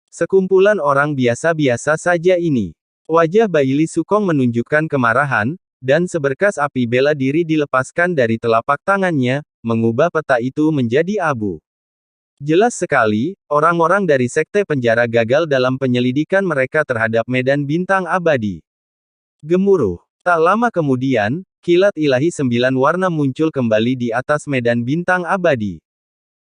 Sekumpulan orang biasa-biasa saja ini. Wajah Baili Sukong menunjukkan kemarahan, dan seberkas api bela diri dilepaskan dari telapak tangannya, mengubah peta itu menjadi abu. Jelas sekali, orang-orang dari Sekte Penjara gagal dalam penyelidikan mereka terhadap medan bintang abadi. Gemuruh. Tak lama kemudian, kilat ilahi 9 warna muncul kembali di atas medan bintang abadi.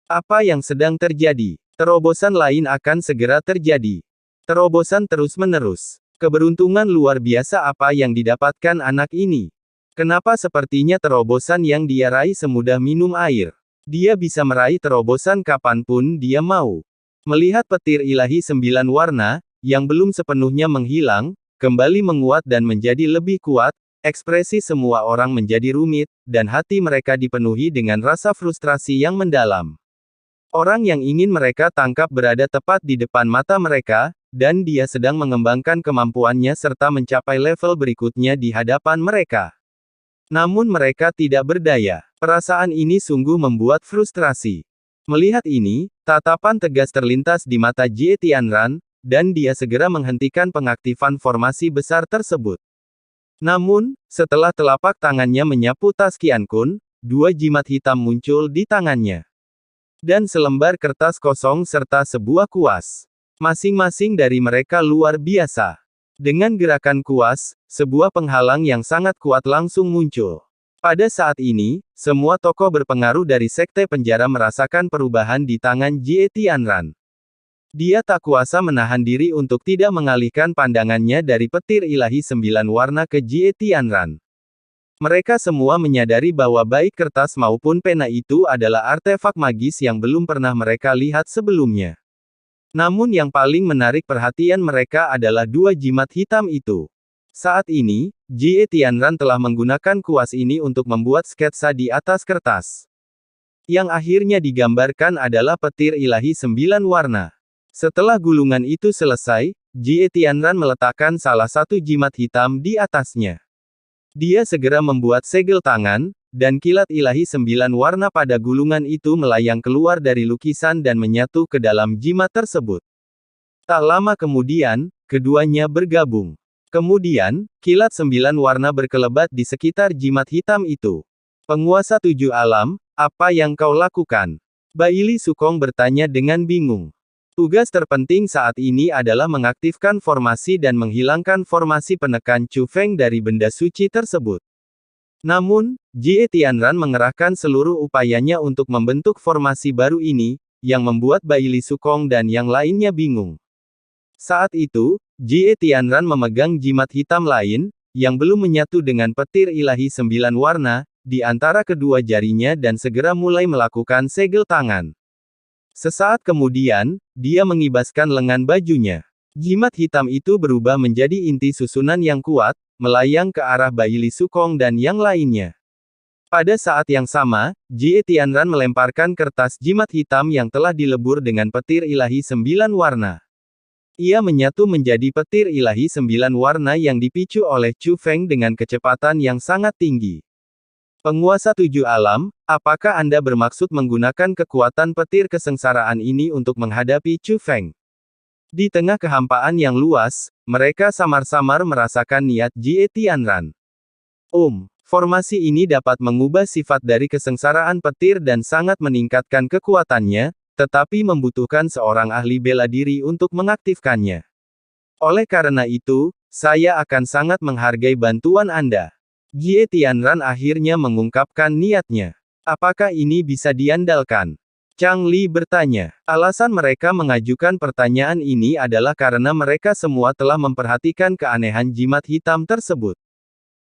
Apa yang sedang terjadi? Terobosan lain akan segera terjadi. Terobosan terus-menerus. Keberuntungan luar biasa apa yang didapatkan anak ini. Kenapa sepertinya terobosan yang dia raih semudah minum air? Dia bisa meraih terobosan kapanpun dia mau. Melihat petir ilahi 9 warna, yang belum sepenuhnya menghilang, kembali menguat dan menjadi lebih kuat, ekspresi semua orang menjadi rumit, dan hati mereka dipenuhi dengan rasa frustrasi yang mendalam. Orang yang ingin mereka tangkap berada tepat di depan mata mereka, dan dia sedang mengembangkan kemampuannya serta mencapai level berikutnya di hadapan mereka. Namun mereka tidak berdaya. Perasaan ini sungguh membuat frustrasi. Melihat ini, tatapan tegas terlintas di mata Jie Tianran, dan dia segera menghentikan pengaktifan formasi besar tersebut. Namun, setelah telapak tangannya menyapu tas Qian Kun, 2 jimat hitam muncul di tangannya. Dan selembar kertas kosong serta sebuah kuas. Masing-masing dari mereka luar biasa. Dengan gerakan kuas, sebuah penghalang yang sangat kuat langsung muncul. Pada saat ini, semua tokoh berpengaruh dari Sekte Penjara merasakan perubahan di tangan Jie Tianran. Dia tak kuasa menahan diri untuk tidak mengalihkan pandangannya dari petir ilahi 9 warna ke Jie Tianran. Mereka semua menyadari bahwa baik kertas maupun pena itu adalah artefak magis yang belum pernah mereka lihat sebelumnya. Namun yang paling menarik perhatian mereka adalah 2 jimat hitam itu. Saat ini, Jie Tianran telah menggunakan kuas ini untuk membuat sketsa di atas kertas. Yang akhirnya digambarkan adalah petir ilahi 9 warna. Setelah gulungan itu selesai, Jie Tianran meletakkan salah satu jimat hitam di atasnya. Dia segera membuat segel tangan, dan kilat ilahi 9 warna pada gulungan itu melayang keluar dari lukisan dan menyatu ke dalam jimat tersebut. Tak lama kemudian, keduanya bergabung. Kemudian, kilat 9 warna berkelebat di sekitar jimat hitam itu. Penguasa 7 alam, apa yang kau lakukan? Baili Sukong bertanya dengan bingung. Tugas terpenting saat ini adalah mengaktifkan formasi dan menghilangkan formasi penekan Chu Feng dari benda suci tersebut. Namun, Jie Tianran mengerahkan seluruh upayanya untuk membentuk formasi baru ini, yang membuat Baili Sukong dan yang lainnya bingung. Saat itu, Jie Tianran memegang jimat hitam lain, yang belum menyatu dengan petir ilahi 9 warna, di antara kedua jarinya dan segera mulai melakukan segel tangan. Sesaat kemudian, dia mengibaskan lengan bajunya. Jimat hitam itu berubah menjadi inti susunan yang kuat, melayang ke arah Baili Sukong dan yang lainnya. Pada saat yang sama, Jie Tianran melemparkan kertas jimat hitam yang telah dilebur dengan petir ilahi 9 warna. Ia menyatu menjadi petir ilahi 9 warna yang dipicu oleh Chu Feng dengan kecepatan yang sangat tinggi. Penguasa 7 alam, apakah Anda bermaksud menggunakan kekuatan petir kesengsaraan ini untuk menghadapi Chu Feng? Di tengah kehampaan yang luas, mereka samar-samar merasakan niat Jie Tianran. Formasi ini dapat mengubah sifat dari kesengsaraan petir dan sangat meningkatkan kekuatannya, tetapi membutuhkan seorang ahli bela diri untuk mengaktifkannya. Oleh karena itu, saya akan sangat menghargai bantuan Anda. Jie Tianran akhirnya mengungkapkan niatnya. Apakah ini bisa diandalkan? Chang Li bertanya. Alasan mereka mengajukan pertanyaan ini adalah karena mereka semua telah memperhatikan keanehan jimat hitam tersebut.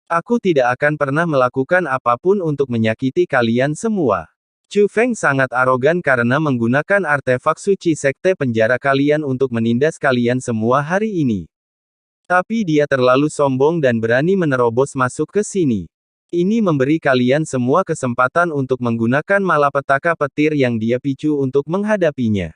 Aku tidak akan pernah melakukan apapun untuk menyakiti kalian semua. Chu Feng sangat arogan karena menggunakan artefak suci Sekte Penjara kalian untuk menindas kalian semua hari ini. Tapi dia terlalu sombong dan berani menerobos masuk ke sini. Ini memberi kalian semua kesempatan untuk menggunakan malapetaka petir yang dia picu untuk menghadapinya.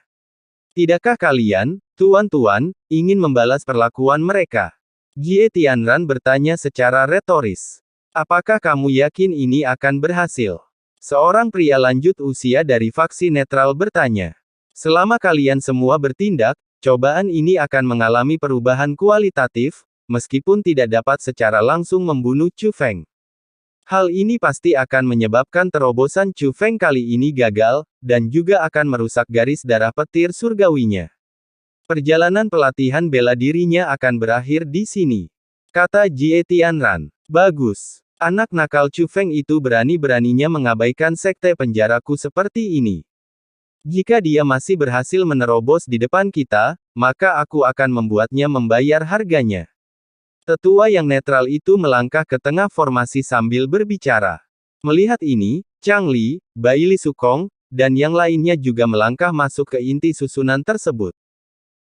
Tidakkah kalian, tuan-tuan, ingin membalas perlakuan mereka? Jie Tianran bertanya secara retoris. Apakah kamu yakin ini akan berhasil? Seorang pria lanjut usia dari faksi netral bertanya. Selama kalian semua bertindak, cobaan ini akan mengalami perubahan kualitatif, meskipun tidak dapat secara langsung membunuh Chu Feng. Hal ini pasti akan menyebabkan terobosan Chu Feng kali ini gagal, dan juga akan merusak garis darah petir surgawinya. Perjalanan pelatihan bela dirinya akan berakhir di sini, kata Jie Tianran. Bagus. Anak nakal Chu Feng itu berani-beraninya mengabaikan sekte penjaraku seperti ini. Jika dia masih berhasil menerobos di depan kita, maka aku akan membuatnya membayar harganya. Tetua yang netral itu melangkah ke tengah formasi sambil berbicara. Melihat ini, Chang Li, Bai Li Sukong, dan yang lainnya juga melangkah masuk ke inti susunan tersebut.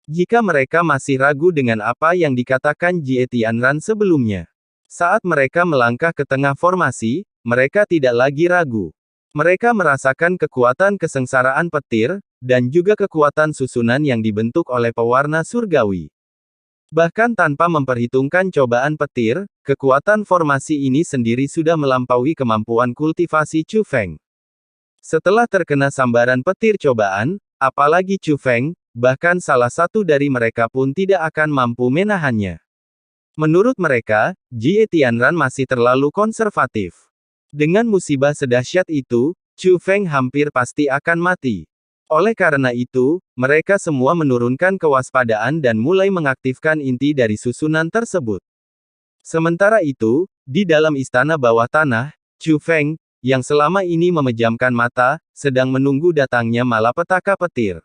Jika mereka masih ragu dengan apa yang dikatakan Jie Tianran sebelumnya, saat mereka melangkah ke tengah formasi, mereka tidak lagi ragu. Mereka merasakan kekuatan kesengsaraan petir, dan juga kekuatan susunan yang dibentuk oleh pewarna surgawi. Bahkan tanpa memperhitungkan cobaan petir, kekuatan formasi ini sendiri sudah melampaui kemampuan kultivasi Chu Feng. Setelah terkena sambaran petir cobaan, apalagi Chu Feng, bahkan salah satu dari mereka pun tidak akan mampu menahannya. Menurut mereka, Jie Tianran masih terlalu konservatif. Dengan musibah sedahsyat itu, Chu Feng hampir pasti akan mati. Oleh karena itu, mereka semua menurunkan kewaspadaan dan mulai mengaktifkan inti dari susunan tersebut. Sementara itu, di dalam istana bawah tanah, Chu Feng, yang selama ini memejamkan mata, sedang menunggu datangnya malapetaka petir.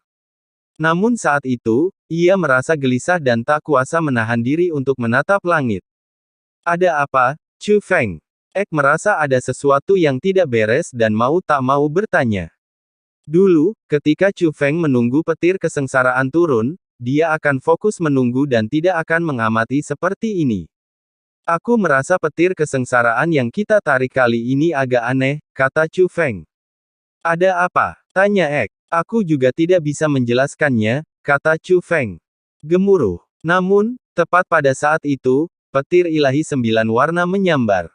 Namun saat itu, ia merasa gelisah dan tak kuasa menahan diri untuk menatap langit. Ada apa, Chu Feng? Ek merasa ada sesuatu yang tidak beres dan mau tak mau bertanya. Dulu, ketika Chu Feng menunggu petir kesengsaraan turun, dia akan fokus menunggu dan tidak akan mengamati seperti ini. Aku merasa petir kesengsaraan yang kita tarik kali ini agak aneh, kata Chu Feng. Ada apa? Tanya Ek. Aku juga tidak bisa menjelaskannya, kata Chu Feng. Gemuruh. Namun, tepat pada saat itu, petir ilahi 9 warna menyambar.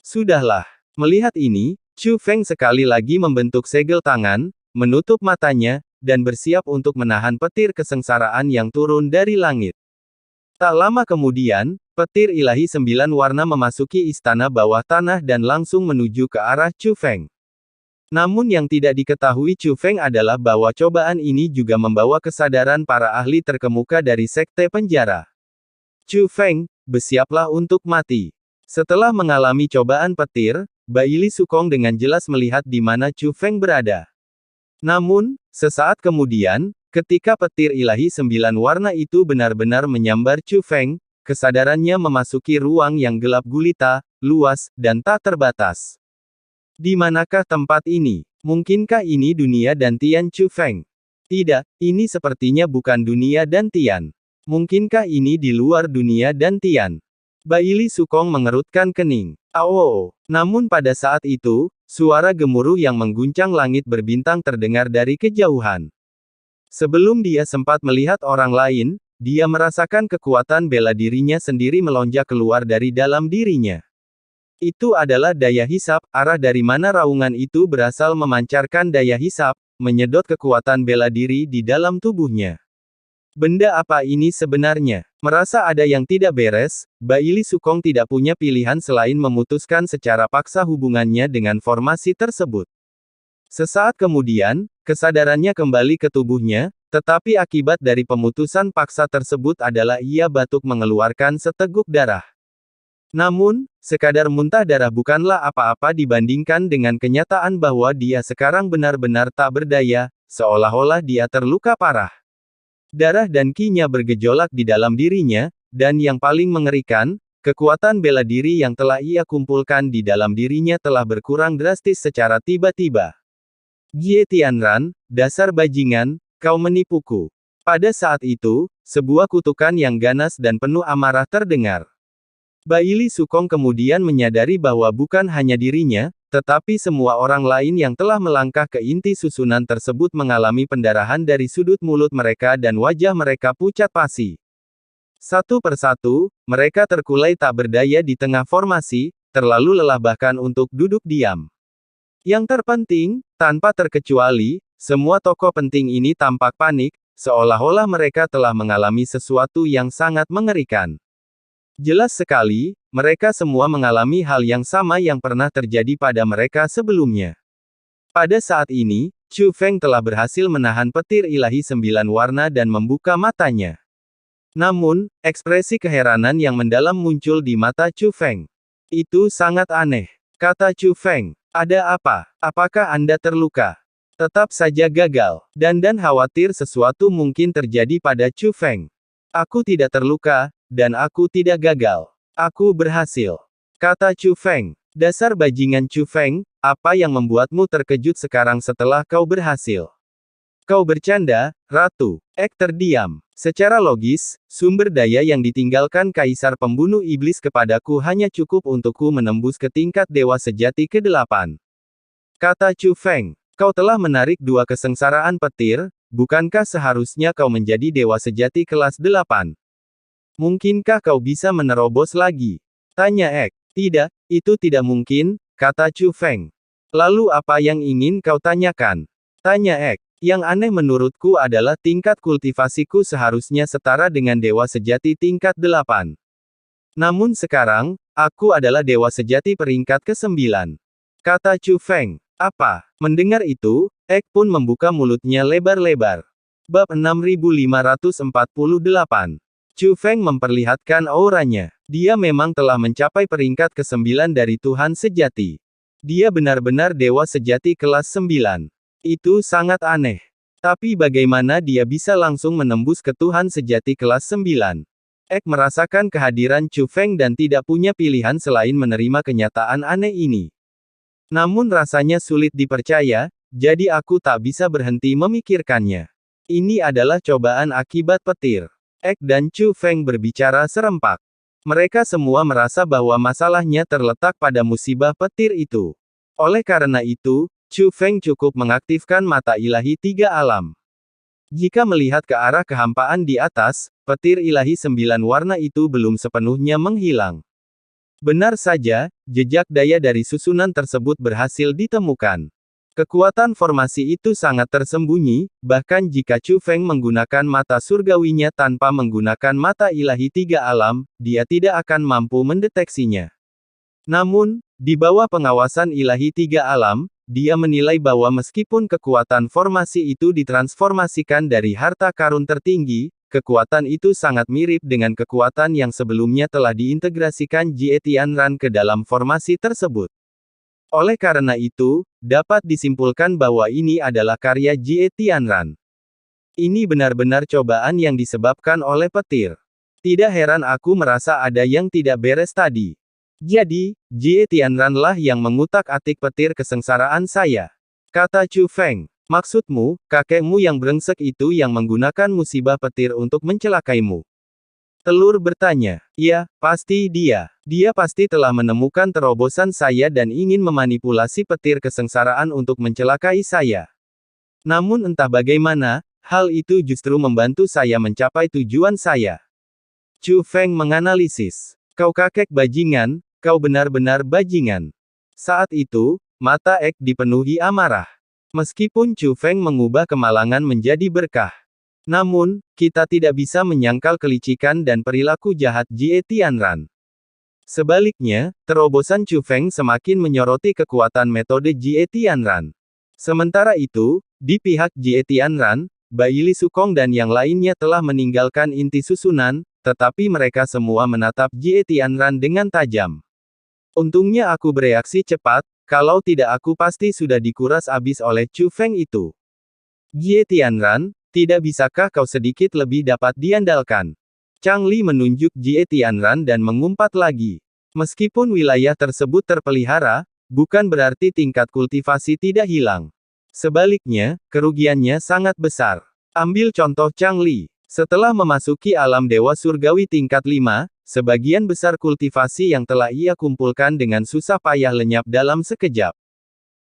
Sudahlah. Melihat ini, Chu Feng sekali lagi membentuk segel tangan, menutup matanya, dan bersiap untuk menahan petir kesengsaraan yang turun dari langit. Tak lama kemudian, petir ilahi 9 warna memasuki istana bawah tanah dan langsung menuju ke arah Chu Feng. Namun yang tidak diketahui Chu Feng adalah bahwa cobaan ini juga membawa kesadaran para ahli terkemuka dari sekte penjara. Chu Feng, bersiaplah untuk mati. Setelah mengalami cobaan petir, Bai Li Sukong dengan jelas melihat di mana Chu Feng berada. Namun, sesaat kemudian, ketika petir ilahi 9 warna itu benar-benar menyambar Chu Feng, kesadarannya memasuki ruang yang gelap gulita, luas, dan tak terbatas. Di manakah tempat ini? Mungkinkah ini dunia dantian Chu Feng? Tidak, ini sepertinya bukan dunia dantian. Mungkinkah ini di luar dunia dantian? Bai Li Sukong mengerutkan kening. Awo! Namun pada saat itu, suara gemuruh yang mengguncang langit berbintang terdengar dari kejauhan. Sebelum dia sempat melihat orang lain, dia merasakan kekuatan bela dirinya sendiri melonjak keluar dari dalam dirinya. Itu adalah daya hisap, arah dari mana raungan itu berasal memancarkan daya hisap, menyedot kekuatan bela diri di dalam tubuhnya. Benda apa ini sebenarnya? Merasa ada yang tidak beres, Bai Li Sukong tidak punya pilihan selain memutuskan secara paksa hubungannya dengan formasi tersebut. Sesaat kemudian, kesadarannya kembali ke tubuhnya, tetapi akibat dari pemutusan paksa tersebut adalah ia batuk mengeluarkan seteguk darah. Namun, sekadar muntah darah bukanlah apa-apa dibandingkan dengan kenyataan bahwa dia sekarang benar-benar tak berdaya, seolah-olah dia terluka parah. Darah dan ki-nya bergejolak di dalam dirinya, dan yang paling mengerikan, kekuatan bela diri yang telah ia kumpulkan di dalam dirinya telah berkurang drastis secara tiba-tiba. Jie Tianran, dasar bajingan, kau menipuku. Pada saat itu, sebuah kutukan yang ganas dan penuh amarah terdengar. Bai Li Sukong kemudian menyadari bahwa bukan hanya dirinya, tetapi semua orang lain yang telah melangkah ke inti susunan tersebut mengalami pendarahan dari sudut mulut mereka dan wajah mereka pucat pasi. Satu persatu, mereka terkulai tak berdaya di tengah formasi, terlalu lelah bahkan untuk duduk diam. Yang terpenting, tanpa terkecuali, semua tokoh penting ini tampak panik, seolah-olah mereka telah mengalami sesuatu yang sangat mengerikan. Jelas sekali, mereka semua mengalami hal yang sama yang pernah terjadi pada mereka sebelumnya. Pada saat ini, Chu Feng telah berhasil menahan petir ilahi 9 warna dan membuka matanya. Namun, ekspresi keheranan yang mendalam muncul di mata Chu Feng. Itu sangat aneh, kata Chu Feng. Ada apa? Apakah Anda terluka? Tetap saja gagal. Dan khawatir sesuatu mungkin terjadi pada Chu Feng. Aku tidak terluka, dan aku tidak gagal. Aku berhasil, kata Chu Feng. Dasar bajingan Chu Feng, apa yang membuatmu terkejut sekarang setelah kau berhasil? Kau bercanda, Ratu. Ek terdiam. Secara logis, sumber daya yang ditinggalkan Kaisar Pembunuh Iblis kepadaku hanya cukup untukku menembus ke tingkat Dewa Sejati ke-8. Kata Chu Feng. Kau telah menarik 2 kesengsaraan petir, bukankah seharusnya kau menjadi Dewa Sejati kelas 8? Mungkinkah kau bisa menerobos lagi? Tanya Ek. Tidak, itu tidak mungkin, kata Chu Feng. Lalu apa yang ingin kau tanyakan? Tanya Ek. Yang aneh menurutku adalah tingkat kultivasiku seharusnya setara dengan Dewa Sejati tingkat 8. Namun sekarang, aku adalah Dewa Sejati peringkat ke-9. Kata Chu Feng. Apa? Mendengar itu, Ek pun membuka mulutnya lebar-lebar. Bab 6548. Chu Feng memperlihatkan auranya. Dia memang telah mencapai peringkat ke-9 dari Tuhan Sejati. Dia benar-benar Dewa Sejati kelas 9. Itu sangat aneh. Tapi bagaimana dia bisa langsung menembus ke Tuhan Sejati kelas 9? Ek merasakan kehadiran Chu Feng dan tidak punya pilihan selain menerima kenyataan aneh ini. Namun rasanya sulit dipercaya, jadi aku tak bisa berhenti memikirkannya. Ini adalah cobaan akibat petir. Ek dan Chu Feng berbicara serempak. Mereka semua merasa bahwa masalahnya terletak pada musibah petir itu. Oleh karena itu, Chu Feng cukup mengaktifkan mata ilahi 3 alam. Jika melihat ke arah kehampaan di atas, petir ilahi 9 warna itu belum sepenuhnya menghilang. Benar saja, jejak daya dari susunan tersebut berhasil ditemukan. Kekuatan formasi itu sangat tersembunyi, bahkan jika Chu Feng menggunakan mata surgawinya tanpa menggunakan mata ilahi 3 alam, dia tidak akan mampu mendeteksinya. Namun, di bawah pengawasan ilahi 3 alam, dia menilai bahwa meskipun kekuatan formasi itu ditransformasikan dari harta karun tertinggi, kekuatan itu sangat mirip dengan kekuatan yang sebelumnya telah diintegrasikan Jie Tianran ke dalam formasi tersebut. Oleh karena itu, dapat disimpulkan bahwa ini adalah karya Jie Tianran. Ini benar-benar cobaan yang disebabkan oleh petir. Tidak heran aku merasa ada yang tidak beres tadi. Jadi, Jie Tianran lah yang mengutak-atik petir kesengsaraan saya. Kata Chu Feng. Maksudmu, kakekmu yang brengsek itu yang menggunakan musibah petir untuk mencelakaimu? Telur bertanya. Ya, pasti dia. Dia pasti telah menemukan terobosan saya dan ingin memanipulasi petir kesengsaraan untuk mencelakai saya. Namun entah bagaimana, hal itu justru membantu saya mencapai tujuan saya. Chu Feng menganalisis. Kau kakek bajingan, kau benar-benar bajingan. Saat itu, mata Ek dipenuhi amarah. Meskipun Chu Feng mengubah kemalangan menjadi berkah. Namun, kita tidak bisa menyangkal kelicikan dan perilaku jahat Jie Tianran. Sebaliknya, terobosan Chu Feng semakin menyoroti kekuatan metode Jie Tianran. Sementara itu, di pihak Jie Tianran, Bai Li Sukong dan yang lainnya telah meninggalkan inti susunan, tetapi mereka semua menatap Jie Tianran dengan tajam. Untungnya aku bereaksi cepat, kalau tidak aku pasti sudah dikuras habis oleh Chu Feng itu. Jie Tianran, tidak bisakah kau sedikit lebih dapat diandalkan? Chang Li menunjuk Jie Tianran dan mengumpat lagi. Meskipun wilayah tersebut terpelihara, bukan berarti tingkat kultivasi tidak hilang. Sebaliknya, kerugiannya sangat besar. Ambil contoh Chang Li. Setelah memasuki alam Dewa Surgawi tingkat 5, sebagian besar kultivasi yang telah ia kumpulkan dengan susah payah lenyap dalam sekejap.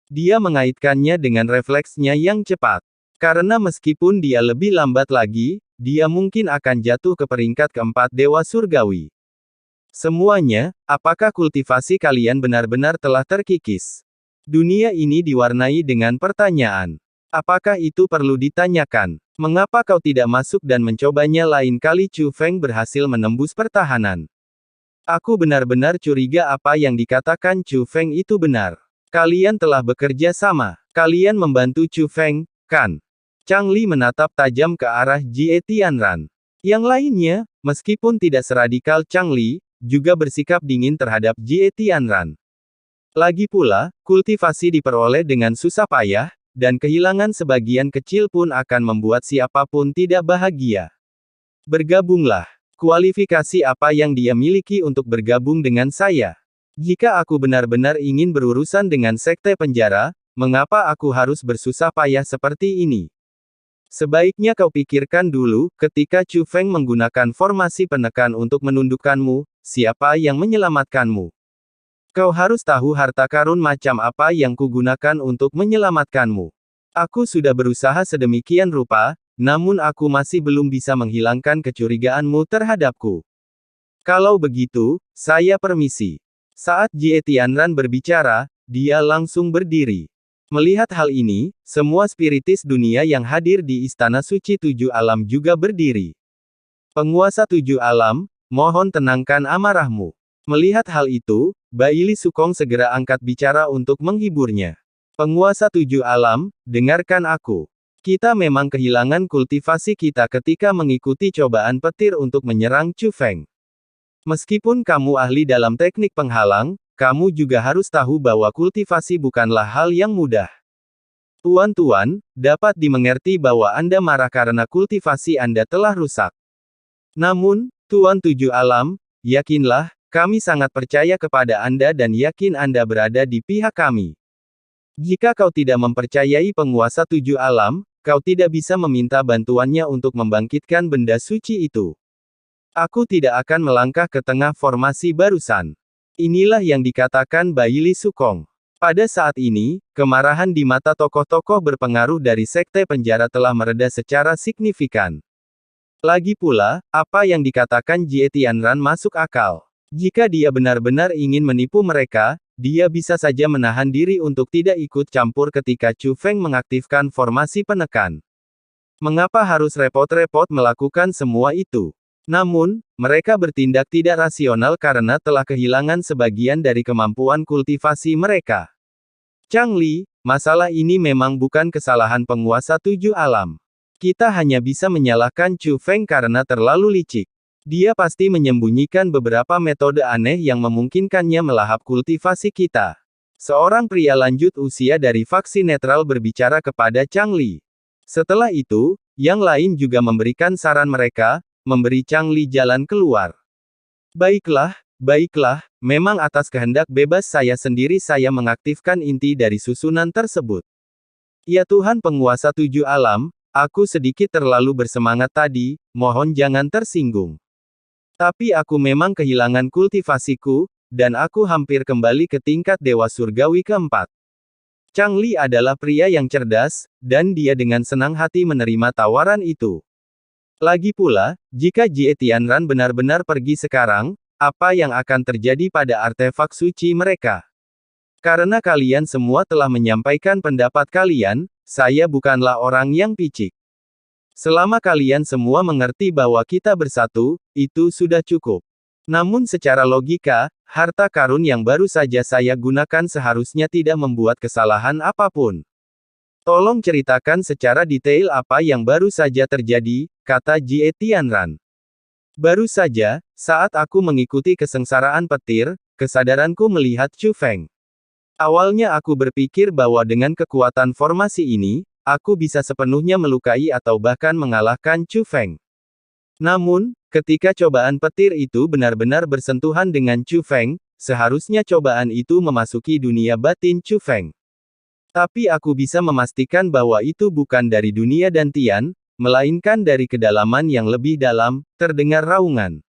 Dia mengaitkannya dengan refleksnya yang cepat. Karena meskipun dia lebih lambat lagi, dia mungkin akan jatuh ke peringkat keempat Dewa Surgawi. Semuanya, apakah kultivasi kalian benar-benar telah terkikis? Dunia ini diwarnai dengan pertanyaan. Apakah itu perlu ditanyakan? Mengapa kau tidak masuk dan mencobanya lain kali? Chu Feng berhasil menembus pertahanan. Aku benar-benar curiga apa yang dikatakan Chu Feng itu benar. Kalian telah bekerja sama. Kalian membantu Chu Feng, kan? Chang Li menatap tajam ke arah Jie Tianran. Yang lainnya, meskipun tidak seradikal Chang Li, juga bersikap dingin terhadap Jie Tianran. Lagi pula, kultivasi diperoleh dengan susah payah, dan kehilangan sebagian kecil pun akan membuat siapapun tidak bahagia. Bergabunglah. Kualifikasi apa yang dia miliki untuk bergabung dengan saya? Jika aku benar-benar ingin berurusan dengan sekte penjara, mengapa aku harus bersusah payah seperti ini? Sebaiknya kau pikirkan dulu, ketika Chu Feng menggunakan formasi penekan untuk menundukkanmu, siapa yang menyelamatkanmu? Kau harus tahu harta karun macam apa yang kugunakan untuk menyelamatkanmu. Aku sudah berusaha sedemikian rupa, namun aku masih belum bisa menghilangkan kecurigaanmu terhadapku. Kalau begitu, saya permisi. Saat Jie Tianran berbicara, dia langsung berdiri. Melihat hal ini, semua spiritis dunia yang hadir di Istana Suci Tujuh Alam juga berdiri. Penguasa Tujuh Alam, mohon tenangkan amarahmu. Melihat hal itu, Baili Sukong segera angkat bicara untuk menghiburnya. Penguasa Tujuh Alam, dengarkan aku. Kita memang kehilangan kultivasi kita ketika mengikuti cobaan petir untuk menyerang Chu Feng. Meskipun kamu ahli dalam teknik penghalang, kamu juga harus tahu bahwa kultivasi bukanlah hal yang mudah. Tuan-tuan, dapat dimengerti bahwa Anda marah karena kultivasi Anda telah rusak. Namun, Tuan Tujuh Alam, yakinlah, kami sangat percaya kepada Anda dan yakin Anda berada di pihak kami. Jika kau tidak mempercayai penguasa Tujuh Alam, kau tidak bisa meminta bantuannya untuk membangkitkan benda suci itu. Aku tidak akan melangkah ke tengah formasi barusan. Inilah yang dikatakan Baili Sukong. Pada saat ini, kemarahan di mata tokoh-tokoh berpengaruh dari sekte penjara telah mereda secara signifikan. Lagi pula, apa yang dikatakan Jie Tianran masuk akal. Jika dia benar-benar ingin menipu mereka, dia bisa saja menahan diri untuk tidak ikut campur ketika Chu Feng mengaktifkan formasi penekan. Mengapa harus repot-repot melakukan semua itu? Namun, mereka bertindak tidak rasional karena telah kehilangan sebagian dari kemampuan kultivasi mereka. Chang Li, masalah ini memang bukan kesalahan penguasa Tujuh Alam. Kita hanya bisa menyalahkan Chu Feng karena terlalu licik. Dia pasti menyembunyikan beberapa metode aneh yang memungkinkannya melahap kultivasi kita. Seorang pria lanjut usia dari faksi netral berbicara kepada Chang Li. Setelah itu, yang lain juga memberikan saran mereka, memberi Chang Li jalan keluar. Baiklah, memang atas kehendak bebas saya sendiri saya mengaktifkan inti dari susunan tersebut. Ya Tuhan penguasa Tujuh Alam, aku sedikit terlalu bersemangat tadi, mohon jangan tersinggung. Tapi aku memang kehilangan kultivasiku, dan aku hampir kembali ke tingkat Dewa Surgawi keempat. Chang Li adalah pria yang cerdas, dan dia dengan senang hati menerima tawaran itu. Lagi pula, jika Jie Tianran benar-benar pergi sekarang, apa yang akan terjadi pada artefak suci mereka? Karena kalian semua telah menyampaikan pendapat kalian, saya bukanlah orang yang picik. Selama kalian semua mengerti bahwa kita bersatu, itu sudah cukup. Namun secara logika, harta karun yang baru saja saya gunakan seharusnya tidak membuat kesalahan apapun. Tolong ceritakan secara detail apa yang baru saja terjadi, kata Jie Tianran. Baru saja, saat aku mengikuti kesengsaraan petir, kesadaranku melihat Chu Feng. Awalnya aku berpikir bahwa dengan kekuatan formasi ini, aku bisa sepenuhnya melukai atau bahkan mengalahkan Chu Feng. Namun, ketika cobaan petir itu benar-benar bersentuhan dengan Chu Feng, seharusnya cobaan itu memasuki dunia batin Chu Feng. Tapi aku bisa memastikan bahwa itu bukan dari dunia dantian, melainkan dari kedalaman yang lebih dalam, terdengar raungan.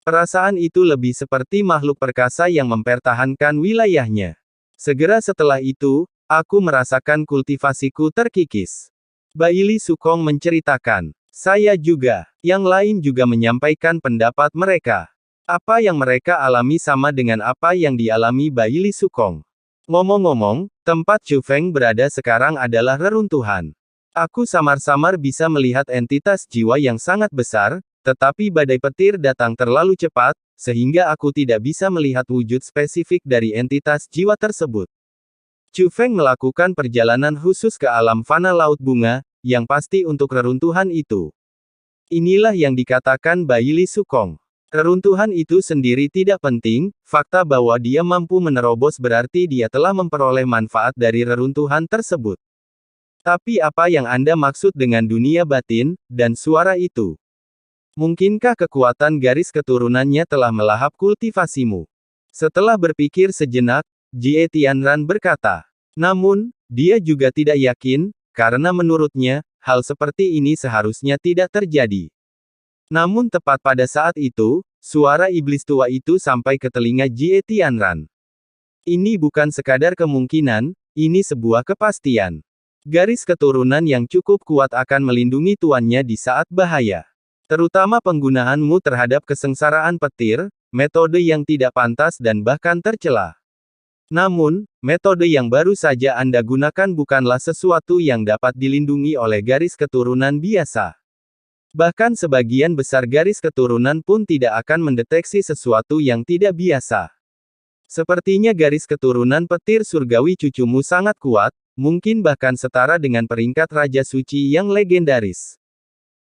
Perasaan itu lebih seperti makhluk perkasa yang mempertahankan wilayahnya. Segera setelah itu, aku merasakan kultivasiku terkikis. Baili Sukong menceritakan. Saya juga. Yang lain juga menyampaikan pendapat mereka. Apa yang mereka alami sama dengan apa yang dialami Baili Sukong. Ngomong-ngomong, tempat Chu Feng berada sekarang adalah reruntuhan. Aku samar-samar bisa melihat entitas jiwa yang sangat besar, tetapi badai petir datang terlalu cepat, sehingga aku tidak bisa melihat wujud spesifik dari entitas jiwa tersebut. Chu Feng melakukan perjalanan khusus ke alam fana Laut Bunga, yang pasti untuk reruntuhan itu. Inilah yang dikatakan Baili Sukong. Reruntuhan itu sendiri tidak penting, fakta bahwa dia mampu menerobos berarti dia telah memperoleh manfaat dari reruntuhan tersebut. Tapi apa yang Anda maksud dengan dunia batin, dan suara itu? Mungkinkah kekuatan garis keturunannya telah melahap kultivasimu? Setelah berpikir sejenak, Jie Tianran berkata. Namun, dia juga tidak yakin, karena menurutnya, hal seperti ini seharusnya tidak terjadi. Namun tepat pada saat itu, suara iblis tua itu sampai ke telinga Jie Tianran. Ini bukan sekadar kemungkinan, ini sebuah kepastian. Garis keturunan yang cukup kuat akan melindungi tuannya di saat bahaya. Terutama penggunaanmu terhadap kesengsaraan petir, metode yang tidak pantas dan bahkan tercela. Namun, metode yang baru saja Anda gunakan bukanlah sesuatu yang dapat dilindungi oleh garis keturunan biasa. Bahkan sebagian besar garis keturunan pun tidak akan mendeteksi sesuatu yang tidak biasa. Sepertinya garis keturunan petir surgawi cucumu sangat kuat, mungkin bahkan setara dengan peringkat Raja Suci yang legendaris.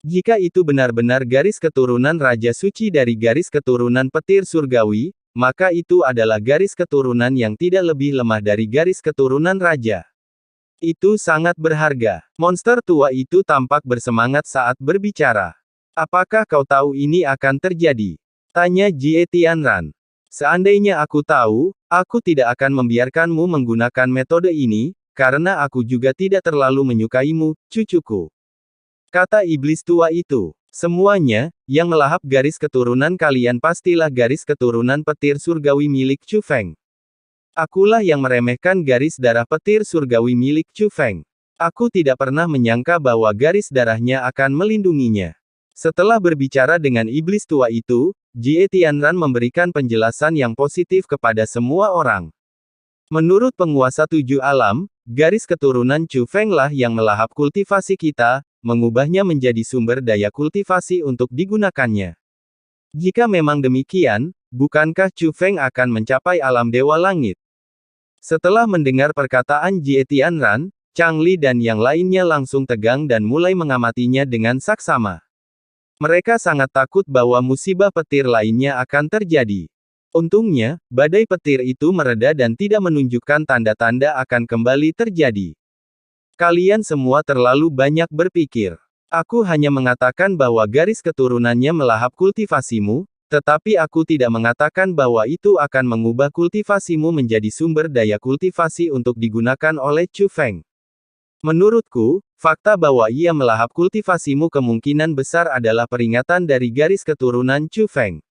Jika itu benar-benar garis keturunan Raja Suci dari garis keturunan petir surgawi, maka itu adalah garis keturunan yang tidak lebih lemah dari garis keturunan raja. Itu sangat berharga. Monster tua itu tampak bersemangat saat berbicara. Apakah kau tahu ini akan terjadi? Tanya Jie Tianran. Seandainya aku tahu, aku tidak akan membiarkanmu menggunakan metode ini, karena aku juga tidak terlalu menyukaimu, cucuku. Kata iblis tua itu. Semuanya, yang melahap garis keturunan kalian pastilah garis keturunan petir surgawi milik Chu Feng. Akulah yang meremehkan garis darah petir surgawi milik Chu Feng. Aku tidak pernah menyangka bahwa garis darahnya akan melindunginya. Setelah berbicara dengan iblis tua itu, Jie Tianran memberikan penjelasan yang positif kepada semua orang. Menurut penguasa tujuh alam, garis keturunan Chu Feng lah yang melahap kultivasi kita, mengubahnya menjadi sumber daya kultivasi untuk digunakannya. Jika memang demikian, bukankah Chu Feng akan mencapai alam dewa langit? Setelah mendengar perkataan Jie Tianran, Chang Li dan yang lainnya langsung tegang dan mulai mengamatinya dengan saksama. Mereka sangat takut bahwa musibah petir lainnya akan terjadi. Untungnya, badai petir itu mereda dan tidak menunjukkan tanda-tanda akan kembali terjadi. Kalian semua terlalu banyak berpikir. Aku hanya mengatakan bahwa garis keturunannya melahap kultivasimu, tetapi aku tidak mengatakan bahwa itu akan mengubah kultivasimu menjadi sumber daya kultivasi untuk digunakan oleh Chu Feng. Menurutku, fakta bahwa ia melahap kultivasimu kemungkinan besar adalah peringatan dari garis keturunan Chu Feng.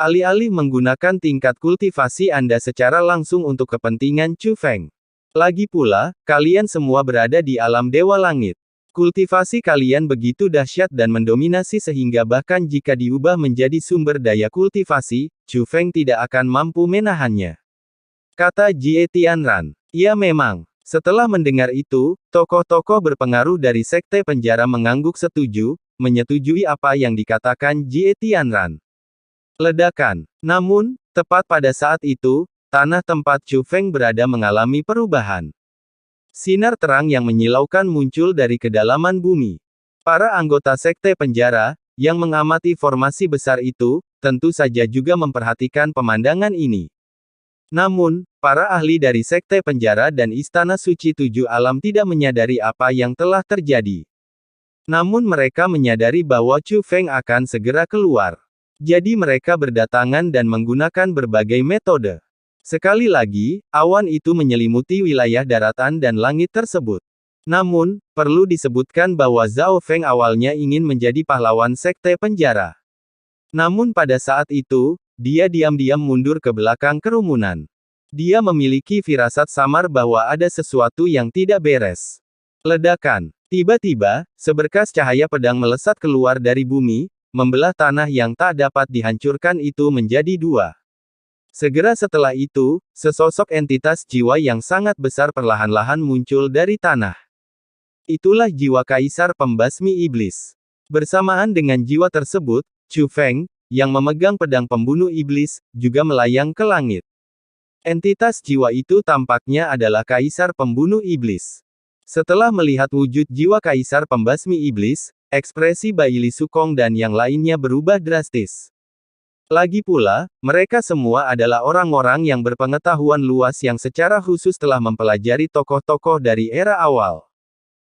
Alih-alih menggunakan tingkat kultivasi Anda secara langsung untuk kepentingan Chu Feng. Lagi pula, kalian semua berada di alam dewa langit. Kultivasi kalian begitu dahsyat dan mendominasi sehingga bahkan jika diubah menjadi sumber daya kultivasi, Chu Feng tidak akan mampu menahannya. Kata Jie Tianran. Ya memang. Setelah mendengar itu, tokoh-tokoh berpengaruh dari sekte penjara mengangguk setuju, menyetujui apa yang dikatakan Jie Tianran. Ledakan. Namun, tepat pada saat itu, tanah tempat Chu Feng berada mengalami perubahan. Sinar terang yang menyilaukan muncul dari kedalaman bumi. Para anggota sekte penjara, yang mengamati formasi besar itu, tentu saja juga memperhatikan pemandangan ini. Namun, para ahli dari sekte penjara dan istana suci tujuh alam tidak menyadari apa yang telah terjadi. Namun mereka menyadari bahwa Chu Feng akan segera keluar. Jadi mereka berdatangan dan menggunakan berbagai metode. Sekali lagi, awan itu menyelimuti wilayah daratan dan langit tersebut. Namun, perlu disebutkan bahwa Zhao Feng awalnya ingin menjadi pahlawan sekte penjara. Namun pada saat itu, dia diam-diam mundur ke belakang kerumunan. Dia memiliki firasat samar bahwa ada sesuatu yang tidak beres. Ledakan. Tiba-tiba, seberkas cahaya pedang melesat keluar dari bumi, membelah tanah yang tak dapat dihancurkan itu menjadi dua. Segera setelah itu, sesosok entitas jiwa yang sangat besar perlahan-lahan muncul dari tanah. Itulah jiwa kaisar pembasmi iblis. Bersamaan dengan jiwa tersebut, Chu Feng, yang memegang pedang pembunuh iblis, juga melayang ke langit. Entitas jiwa itu tampaknya adalah kaisar pembunuh iblis. Setelah melihat wujud jiwa kaisar pembasmi iblis, ekspresi Baili Sukong dan yang lainnya berubah drastis. Lagi pula, mereka semua adalah orang-orang yang berpengetahuan luas yang secara khusus telah mempelajari tokoh-tokoh dari era awal.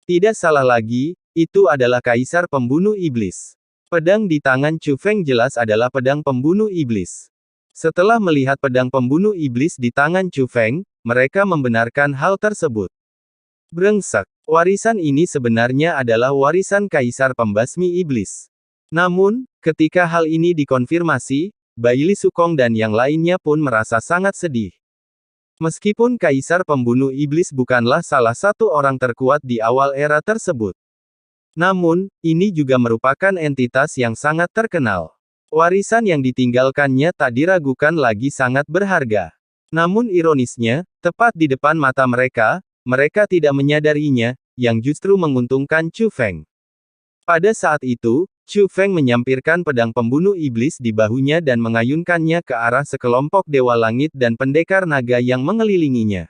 Tidak salah lagi, itu adalah kaisar pembunuh iblis. Pedang di tangan Chu Feng jelas adalah pedang pembunuh iblis. Setelah melihat pedang pembunuh iblis di tangan Chu Feng, mereka membenarkan hal tersebut. Brengsek, warisan ini sebenarnya adalah warisan kaisar pembasmi iblis. Namun, ketika hal ini dikonfirmasi, Baili Sukong dan yang lainnya pun merasa sangat sedih. Meskipun kaisar pembunuh iblis bukanlah salah satu orang terkuat di awal era tersebut. Namun, ini juga merupakan entitas yang sangat terkenal. Warisan yang ditinggalkannya tak diragukan lagi sangat berharga. Namun ironisnya, tepat di depan mata mereka, mereka tidak menyadarinya, yang justru menguntungkan Chu Feng. Pada saat itu, Chu Feng menyampirkan pedang pembunuh iblis di bahunya dan mengayunkannya ke arah sekelompok dewa langit dan pendekar naga yang mengelilinginya.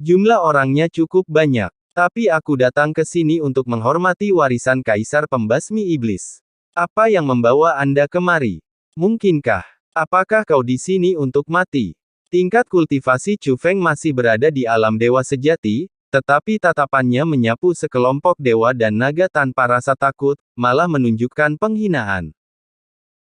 Jumlah orangnya cukup banyak, tapi aku datang ke sini untuk menghormati warisan kaisar pembasmi iblis. Apa yang membawa Anda kemari? Mungkinkah? Apakah kau di sini untuk mati? Tingkat kultivasi Chu Feng masih berada di alam dewa sejati, tetapi tatapannya menyapu sekelompok dewa dan naga tanpa rasa takut, malah menunjukkan penghinaan.